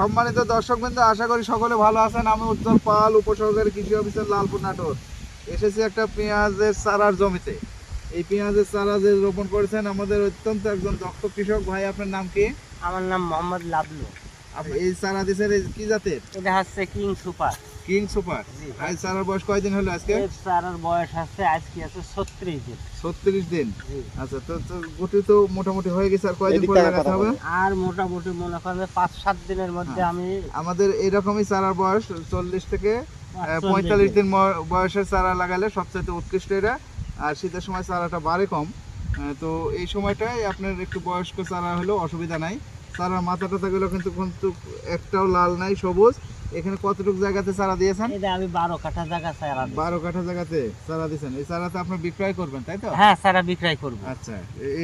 সম্মানিত দর্শকবৃন্দ, আশা করি সকলে ভালো আছেন। আমি উজ্জ্বল পাল, উপসহকারী কৃষি অফিসার, লালপুর নাটোর। এসেছি একটা পেঁয়াজের চারার জমিতে। এই পেঁয়াজের চারা যে রোপণ করেছেন আমাদের অত্যন্ত একজন দক্ষ কৃষক ভাই। আপনার নাম কি? আমার নাম মোহাম্মদ লাবলু। আপনি এই চারা দিয়েছেন কি জাতের? এটা হচ্ছে কিং সুপার। King super. জি। এই চারার বয়স কয়দিন হলো আজকে? এর চারার বয়স আছে আজকে আছে 36 দিন। 36 দিন। জি। আচ্ছা, তো গুটি তো মোটামুটি হয়ে গেছে। আর কয়দিন পরে লাগাতে হবে? আর মোটামুটি মনে করেন 5-7 দিনের মধ্যে আমি আমাদের এরকমই চারার বয়স 40 থেকে 45 দিন বয়সের চারা লাগালে সবচেয়ে উৎকৃষ্ট এটা। আর শীতের সময় চারাটা বাড়ে কম, তো এই সময়টাই আপনার একটু বয়স্ক চারা হলেও অসুবিধা নাই। চারার মাথা টাথাগুলো কিন্তু একটাও লাল নাই, সবুজ। এখানে কতটুকু জায়গাতে চারা দিয়েছেন? এটা আমি 12 কাঠা জায়গা চারা দিই। 12 কাঠা জায়গাতে চারা দিয়েছেন। এই চারাতে আপনি বিক্রয় করবেন, তাই তো? হ্যাঁ, চারা বিক্রয় করব। আচ্ছা,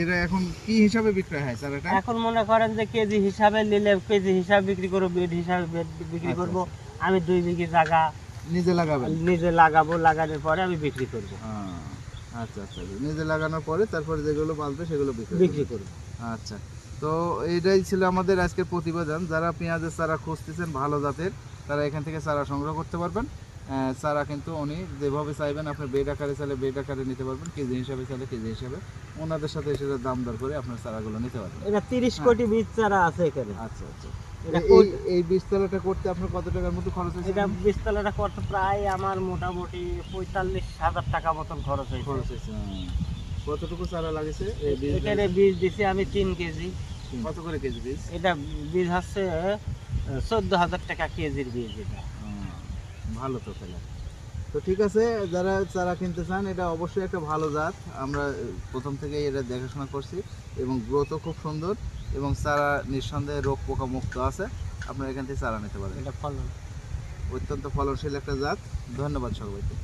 এরা এখন কি হিসাবে বিক্রয় হয় চারাটা? এখন মনে করেন যে কেজি হিসাবে নিলে কেজি হিসাবে বিক্রি করব, বেড হিসাবে বিক্রি করব। আমি 2 বিঘি জায়গা নিজে লাগাবেন? নিজে লাগাবো, লাগানোর পরে আমি বিক্রি করব। আচ্ছা আচ্ছা, নিজে লাগানোর পরে তারপরে যেগুলো বাঁচবে সেগুলো বিক্রি করব। আচ্ছা, তো এইটাই ছিল আমাদের আজকের প্রতিবেদন। যারা পেঁয়াজের চারা খুঁজতেছেন ভালো জাতের, তারা এখান থেকে চারা সংগ্রহ করতে পারবেন। চারা কিন্তু উনি যেভাবে চাইবেন, আপনি বেড আকারে চাইলে বেড আকারে নিতে পারবেন, কেজি হিসাবে চাইলে কেজি হিসাবে ওনাদের সাথে এসে দাম দর করে আপনার চারাগুলো নিতে পারবেন। এটা 30 কোটি বীজ চারা আছে এখানে। আচ্ছা আচ্ছা, এটা এই বীজতলাটা করতে আপনার কত টাকার মতো খরচ হয়েছে? এটা বীজতলাটা করতে প্রায় আমার মোটামুটি 45,000 টাকা মতন খরচ হয়েছে। কতটুকু চারা লাগেছে? এখানে বীজ দিছি আমি 3 কেজি। কত করে কেজি বীজ? এটা বীজ হচ্ছে 14,000 টাকা কেজির বীজ। এটা ভালো তো তাহলে। তো ঠিক আছে, যারা চারা কিনতে চান, এটা অবশ্যই একটা ভালো জাত। আমরা প্রথম থেকেই এটা দেখাশোনা করছি এবং গ্রোথও খুব সুন্দর এবং চারা নিঃসন্দেহে রোগ পোকা মুক্ত আছে। আপনারা এখান থেকে চারা নিতে পারেন। এটা ফলন অত্যন্ত ফলনশীল একটা জাত। ধন্যবাদ সবাইকে।